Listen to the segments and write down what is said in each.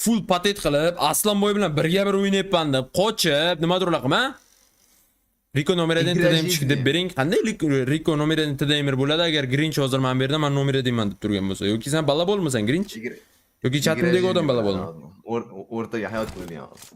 full patet qilib, Aslanboy bilan birga bir o'ynayapman deb, qochib, nimadir ular qilma? Riko nomeradan TDM chiqdi deb bering. Qanday Riko nomeradan TDM bo'ladi agar Grinch hozir men berdim, men nomera deyman deb turgan bo'lsa, yoki sen balla bo'lmasan Grinch? Yoki chatimdagi odam balla bo'lma. O'rtaga hayot qo'ygan hozir.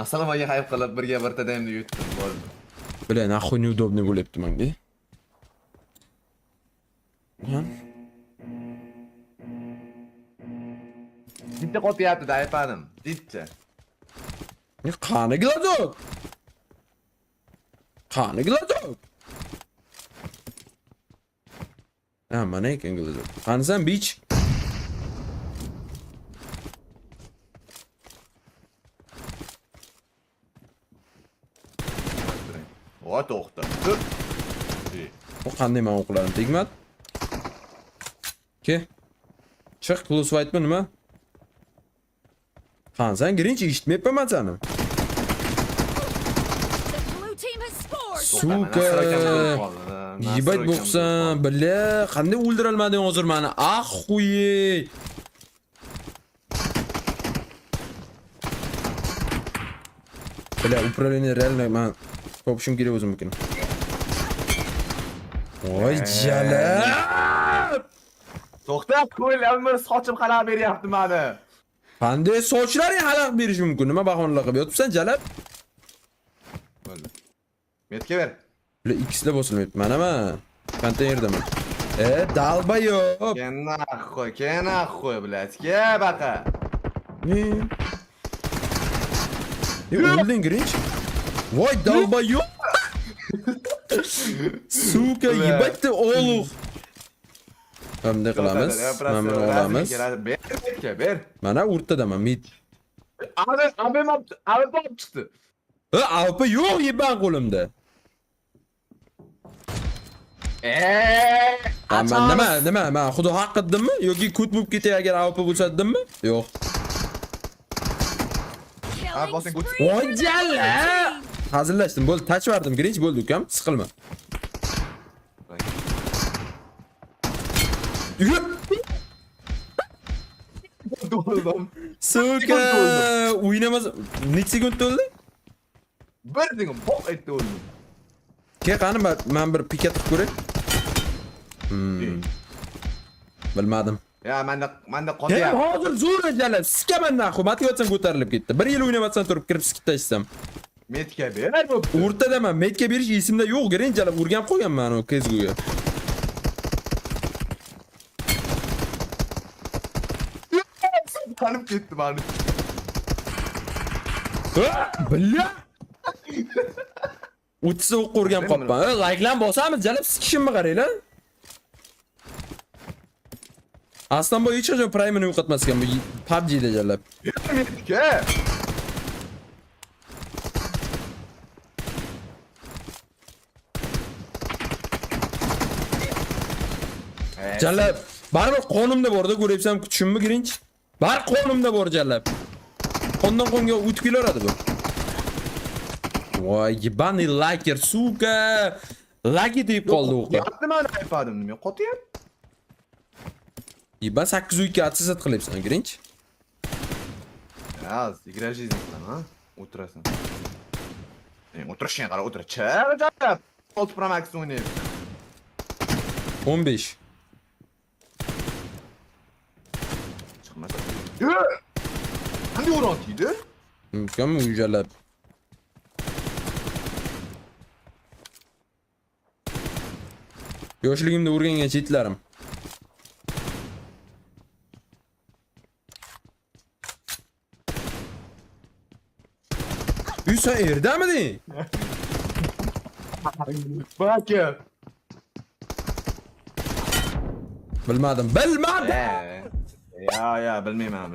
Assalomu hayf qilib birga bir TDMni yutdim bo'ldi. Bля, нахуй неудобно bo'lyapti menga. Bitta qotyapti-da aypadim. Bitta. Qani Glazok? Qani Glazok? Ha, mana ekan Glazok. Qani sen beach? O to'xta. Tur. O qanday men o'qlarim tegmadi? Ke? Chiq, close fightmi nima? Qani sen Grinch eshitmayapman men seni. Suka. Yibat bo'qsan, billa, qanday o'ldira olmading hozir meni? Axuye. Billa, управление реально men topishim kerak o'zim ekan. Voy jala. To'xta, qo'ylar, sochim xalaq beryapti meni. Qanday sochlaring xalaq berish mumkin? Nima bahonalar qilib yotibsan, jalab? Bo'ldi. Metga ber. Bile X'le bosilmayapti. Mana men konteynerdaman. Dalbayob. Kenaxoy, блядь. Ke baqa. O'lding Grinch? Voy dalbayob. Suka, yibatdi oğluq. Qanday qilamiz? Mana olamiz. Ber. Mana o'rtadaman, mid. Abi chiqdi. Alpa yo'q yiban qo'limda. Nima? Men xudo haq qildimmi? Yoki kut bo'lib ketay agar alpa bo'lsa dedimmi? Yo'q. Voy jalla. Hazillashdim, bo'ldi, touch verdim. Grinch bo'ldi ukam, siqilma. Do'ldim. Suka, o'ynamaz. Necha sekund bo'ldi? Bir degim boq etdi o'ldim. Ke qani men bir piket qilib ko'ray. Bilmadim. Ya menda qotyapti. Hozir zo'r jalab, sikaman naxu, motivatsiyam ko'tarilib ketdi. 1 yil o'ynamasdan turib kirib skitda ishtsam. Metga ber bo'pti. O'rtadaman, metga berish esimda yo'q, Grinch jalab urgan qo'yganman u kezguga. Qanib ketdi meni. Billa. O'tsa o'q urgan qopman. Like'lan bosamiz, jalab sikishimni qaranglar. Aslanboy hech qachon Prime'ni yo'qotmas ekan bu PUBG'da jalab. Metga. Jalab, baribir qonimda bor-da, ko'ryapsan, tushunmi Grinch? Bar qonimda bor jalab. Qondan qonga o'tib kelaveradi bu. Voy, yibani laker, suka. Lagi deb qoldi o'qi. Yaptı meni aypadim nima? Qotyapti. Yiban 802 atsizat qilyapsan Grinch. Ya, игра жизни bilan, ha? O'tirasan. O'tirishga qara, o'tir. Jalab. Alt Pro Max o'ynayapsan. 15. Qanday o'rot yedi? Kim ujalab? Yoshligimda o'rgangan chetlarim. Sen erdamiding? Baka. Bilmadim. Ya, bilmayman.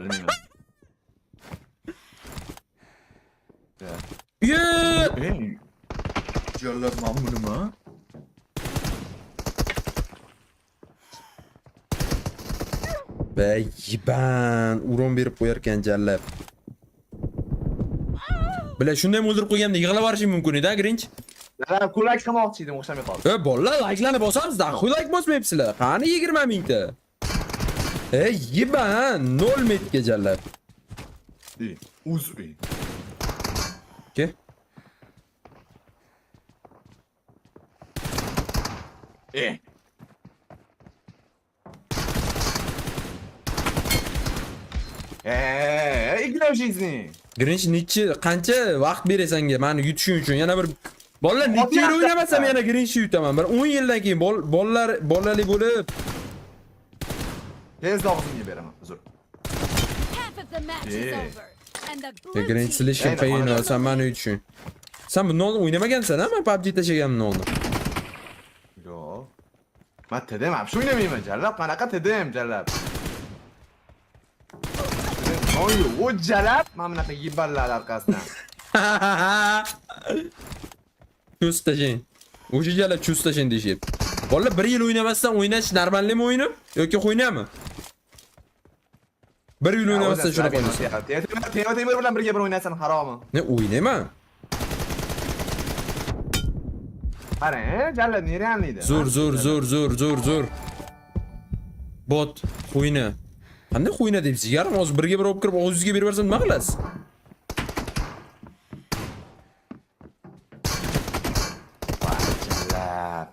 Jalab men bunimi? Yiban, uron berib qo'yar ekan jallab. Bile shunday o'ldirib qo'yganimda yig'lab borishim mumkin edi, Grinch. Kulak qilmoqchi edim, o'xshamay qoldi. Bolalar, like'larni bosamiz-da, like bosmayapsizlar. Qani 20 mingta? Yiba, 0 metga jallab. Uz. Ke? Igna жизни. Grinch qancha vaqt berasan senga meni yutishing uchun yana bir bolalar necha yil o'ynamasam yana Grinchni yutaman. Bir 10 yildan keyin bolali bo'lib Tezda og'zimga beraman. Uzr. Half of the match is Yeah. over. And the blue Grinch team silishim Aynen, qiyin aynen. sen meni yutishing. Sen bundan oldin o'ynamagansan ha? Men PUBG tashaganimdan oldin. Yo'q. Men TDM ham shu o'ynamayman, jallab. Qanaqa TDM jallab? Oy, o jallab. Men bunaqa yiballar orqasidan. Chus tashing. O'sha jala chus tashing deyishyapti. Bolalar 1 yil o'ynamasdan o'ynash normalmi o'yinib yoki o'ynaymi? 1 yil o'ynamasdan shunaqa o'ynaysan. Temir bilan birga bir o'ynasan harommi? Ne o'ynayman? Qarang, jallab nerealniydi? Zo'r. Bot qo'yni. Qanday qo'yni deysiz? Yarim hozir birga bir olib kirib o'zingizga berib bersam nima qilasiz? Jallab.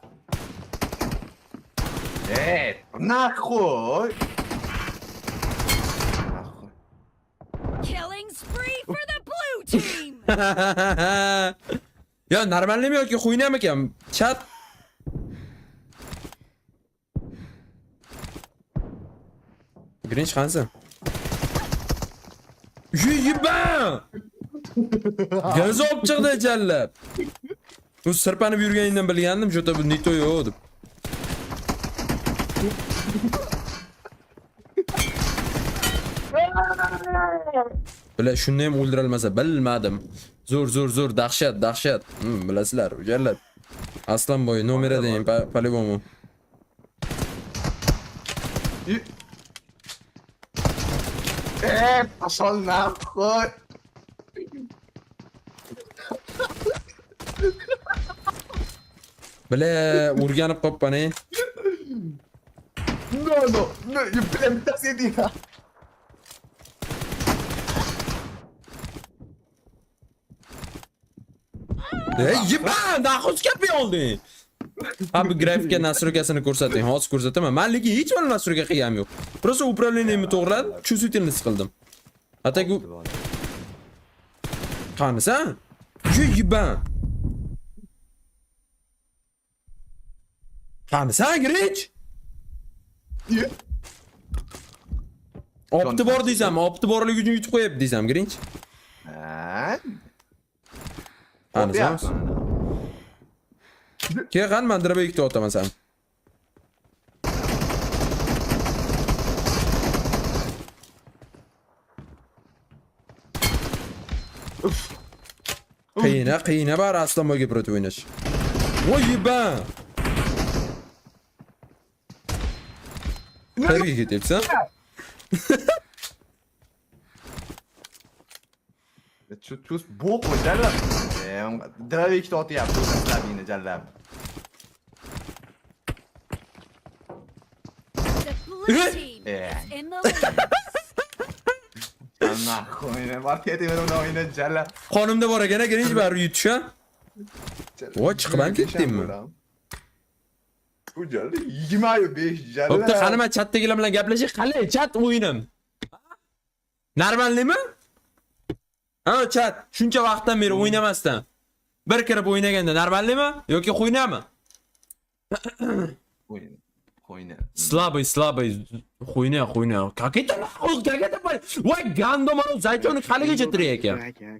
Naqo'y. killing spree for the blue team. Ya normalmi yoki qo'ynami ekan? Chat. Grinch qansa? Yiba! Gaz olib chiqdi jallab. U sirpanib yurganingdan bilgandim, jota bu nito yo'q deb. Bila shuni ham o'ldirolmasa bilmadim. Zo'r, dahshat. Bilasizlar, jallab. Aslanboy nomera deyin, по-любому. Pashol naqo'y. Bila o'rganib qoppan-ey. No, you play me city. Yiba, naqos gap yo'lding. Ha bu grafika настройкасini ko'rsating. Hozir ko'rsataman. Men lekin hech bir настройка qilganim yo'q. Просто управлениемni to'g'riladim, чувствительность qildim. Ataku qanisa? Yiba. Qanisa, Grinch? Opti bor deysam, opti borligi uchun yutib qo'yapti deysam, Grinch. Qanisa? Ke qan mandira ikkita otaman sen. Qiyina bar Aslanboyga proti o'ynash. Voy yiba. Qayerga ketyapsan? Chus bo'q jallab. Dirab ikkita otyapti, labini jallab. The blue team Yeah. is in the lead. Naqo'y, marketing bilan o'yna jallab. Qonimda bor ekan, Grinch bar yutish ha? Voy chiqib ham ketdingmi? Bu jallab 25 jallab. Bo'pti, qani men chatdagilar bilan gaplashay, qalay chat o'yinim. Normalmi? Ha, chat, shuncha vaqtdan beri o'ynamasdan bir kirib o'ynaganda normalmi yoki qo'ynami? Qo'yna. Слабый. Qo'yna. Kaketa. Voy gando mana zaytonni haligacha tiray ekan.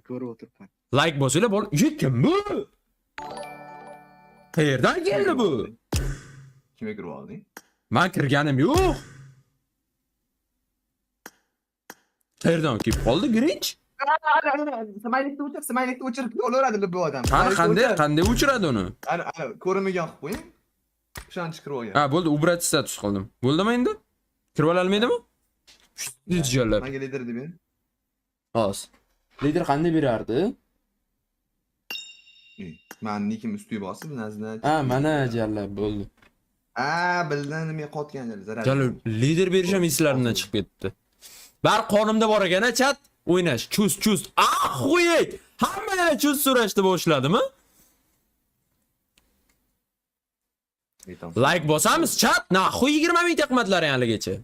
Ko'rib o'tiribman. Like bosinglar bol. Kim bu? Qayerdan keldi bu? Kimga kirib olding? Men kirganim yo'q. Qayerdan kelib qoldi Grinch? Smaylikni o'chirib olaveradi bu odam. Qanday o'chiradi uni? Ana, ko'rinmagan qilib qo'ying. O'shani chiqarib olgan. Ha, bo'ldi, ubrat status qildim. Bo'ldimi endi? Kirib ola olmaydimi? Jallab. Menga lider deb ber. Hos. Lider qanday berardi? Men nikim ustiga bosib, nazna. Ha, mana jallab bo'ldi. Bildim nima qotganlar zarar. Jalo lider berishim eslarimdan chiqib ketdi. Bar qonimda bor ekan, chat. O'ynash, chus. Ahuyet. Hamma yana chus so'rashni boshladimi? Like bosamiz chat. Naxuy 20 ming taqmatlar haligacha.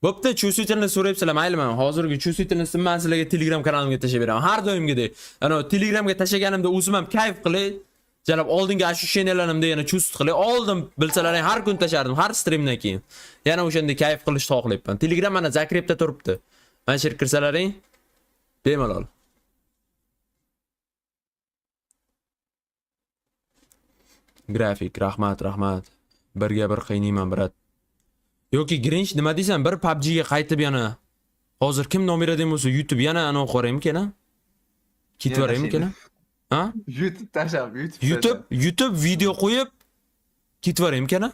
Bo'pti, chusitini so'rayapsizlar, maylimi? Hozirgi chusitini man sizlarga Telegram kanalimga tashab beraman. Har doimgidek. Ana Telegramga tashaganimda o'zim ham kayf qilay. Jalab oldingi ощущениялаrimda yana chust qilay. Oldim, bilsalaring har kun tashardim, har streamdan keyin. Yana o'shanda kayf qilishni xohlayapman. Telegram mana zakrepda turibdi. Mana shu yerga kirsalaring bemalol. Grafik, rahmat. Birga bir qiynayman, brat. Yoki Grinch nima deysan? Bir PUBG ga qaytib yana. Hozir kim nomerada bo'lsa YouTube yana ana qo'raymikan? Ketvoraymikan? Ha? YouTube tashab, YouTube video qo'yib ketvoraymikan?